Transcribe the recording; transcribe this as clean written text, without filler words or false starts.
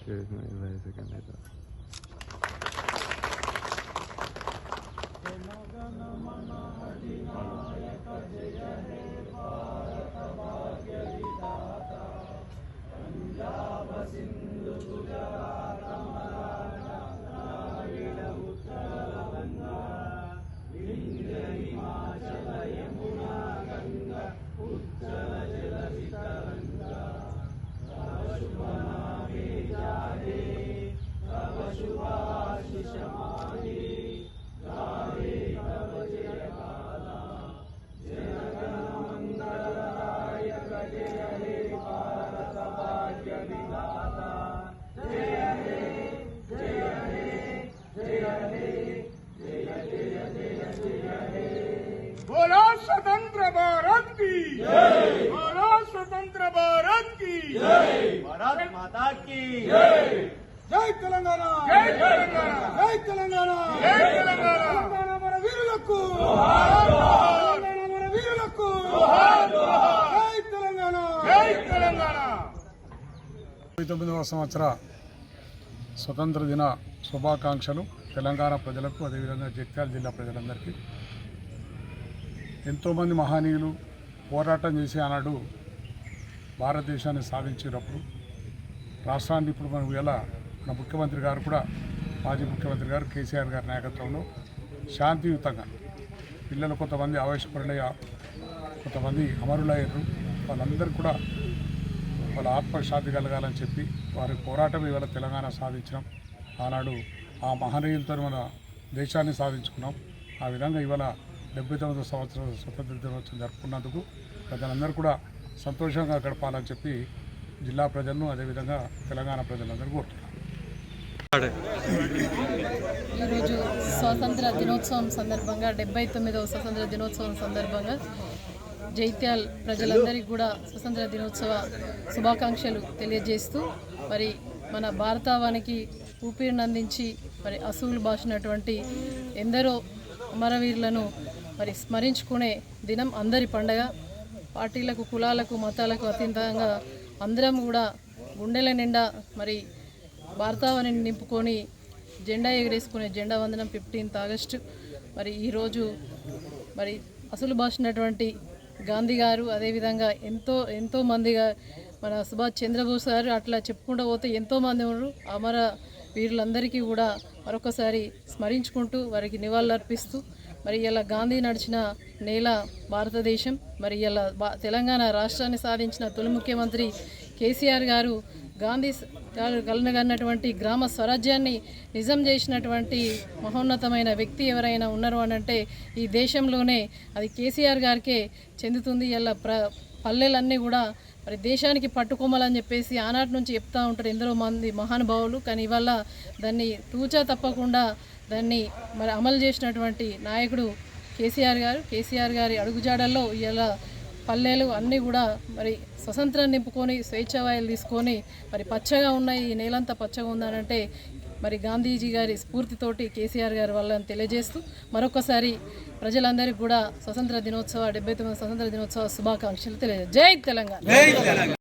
20 second అయితే बोलो स्वतंत्र भारत की जय, बोलो स्वतंत्र भारत की जय, भारत माता की जय, जय तेलंगाना, जय तेलंगाना, जय तेलंगाना, जय तेलंगाना, तेलंगाना మన వీరులకు జోహార్ జోహార్, తెలంగాణ మన వీరులకు జోహార్ జోహార్, జై తెలంగాణ, జై తెలంగాణ. 29వ సంవత్సర స్వతంత్ర దిన శుభాకాంక్షలు తెలంగాణ ప్రజలకు, అదేవిధంగా జగిత్యాల జిల్లా ప్రజలందరికీ. ఎంతోమంది మహనీయులు పోరాటం చేసి ఆనాడు భారతదేశాన్ని సాధించేటప్పుడు రాష్ట్రాన్ని ఇప్పుడు మనం ఎలా మన ముఖ్యమంత్రి గారు కూడా, మాజీ ముఖ్యమంత్రి గారు కేసీఆర్ గారి నాయకత్వంలో శాంతియుతంగా పిల్లలు కొంతమంది ఆవేశపరులయ్య, కొంతమంది అమరులయ్యారు. వాళ్ళందరూ కూడా వాళ్ళ ఆత్మశాంతి కలగాలని చెప్పి వారి పోరాటం ఇవాళ తెలంగాణ సాధించినాం. ఆనాడు ఆ మహనీయులతో మన దేశాన్ని సాధించుకున్నాం. ఆ విధంగా ఇవాళ 79వ సంవత్సరం స్వతంత్ర దినోత్సవం జరుపుకున్నందుకు ప్రజలందరూ కూడా సంతోషంగా గడపాలని చెప్పి జిల్లా ప్రజలను, అదేవిధంగా తెలంగాణ ప్రజలందరూ కోరుతున్నారు. ఈరోజు స్వాతంత్ర దినోత్సవం సందర్భంగా 79వ స్వతంత్ర దినోత్సవం సందర్భంగా జైత్యాల్ ప్రజలందరికీ కూడా స్వతంత్ర దినోత్సవ శుభాకాంక్షలు తెలియజేస్తూ, మరి మన భారతావానికి ఊపిరినందించి మరి అసువులు బాసినటువంటి ఎందరో అమరవీరులను మరి స్మరించుకునే దినం అందరి పండగ. పార్టీలకు, కులాలకు, మతాలకు అతీతంగా అందరం కూడా గుండెల నిండా మరి భారతావని నింపుకొని జెండా ఎగరేసుకునే జెండా వందనం 15th ఆగస్టు. మరి ఈరోజు మరి అసలు బాసినటువంటి గాంధీ గారు, అదేవిధంగా ఎంతో మందిగా మన సుభాష్ చంద్రబోస్ గారు, అట్లా చెప్పుకుంటూ పోతే ఎంతోమంది ఉన్నారు. అమర వీరులందరికీ కూడా మరొకసారి స్మరించుకుంటూ వారికి నివాళులర్పిస్తూ, మరి ఇలా గాంధీ నడిచిన నేల భారతదేశం. మరి ఇలా తెలంగాణ రాష్ట్రాన్ని సాధించిన తొలి ముఖ్యమంత్రి కేసీఆర్ గారు గాంధీ గారు కలనగన్నటువంటి గ్రామ స్వరాజ్యాన్ని నిజం చేసినటువంటి మహోన్నతమైన వ్యక్తి ఎవరైనా ఉన్నారు అని అంటే ఈ దేశంలోనే అది కేసీఆర్ గారికే చెందుతుంది. ఇలా పల్లెలన్నీ కూడా మరి దేశానికి పట్టుకోమలని చెప్పేసి ఆనాటి నుంచి చెప్తూ ఉంటారు ఎందరో మంది మహానుభావులు. కానీ ఇవాళ దాన్ని తూచా తప్పకుండా దాన్ని మరి అమలు చేసినటువంటి నాయకుడు కేసీఆర్ గారి అడుగుజాడల్లో ఇలా పల్లెలు అన్నీ కూడా మరి స్వతంత్రం నింపుకొని స్వేచ్ఛావాయులు తీసుకొని మరి పచ్చగా ఉన్నాయి, ఈ నేలంతా పచ్చగా ఉందనంటే మరి గాంధీజీ గారి స్ఫూర్తితోటి కేసీఆర్ గారి వాళ్ళని తెలియజేస్తూ మరొకసారి ప్రజలందరికీ కూడా స్వతంత్ర దినోత్సవ 79వ స్వతంత్ర దినోత్సవ శుభాకాంక్షలు తెలియజేస్తాను. జై తెలంగాణ.